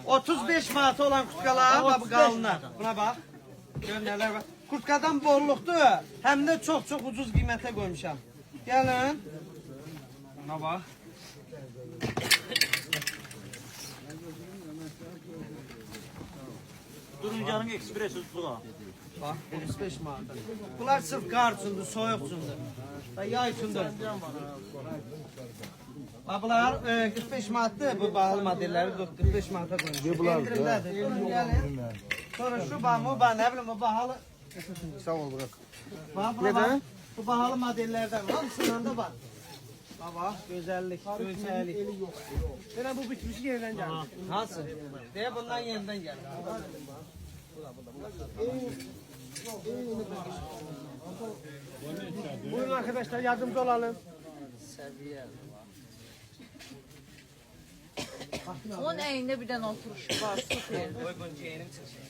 35 manat olan kurtkalar var bu qalına. Buna bax. Gör nələr var. Kurtkadan borluqdur. Həm də çox ucuz qiymətə qoymuşam. Gəlin. Buna bax. Duruncanın ekspres ucluğa. Bax, 35 manat. Bunlar sırf qar üçündür, soyuq üçündür. Və yay üçündür. Bax, bunlar 45 manatdır. Bu bahalı modelləri 45 manata qoymuşam. Endirimdədir. Gəlin. Sonra şu bax, bu bax, nə bilim, bu bahalı. Sağ ol bırak. Bax, buna bax. Bu bahalı modellərdən. Hamısından da bax. Bax, gözəllik, ölçəlik. Neden bu bitmişi yeniden geldi? Hansı? Deyə bundan yenidən gəlir. Buyurun arkadaşlar yardımcı olalım. Onun əyində bir dənə oturuşu var, super. Qoy bunu yenim çıxsın.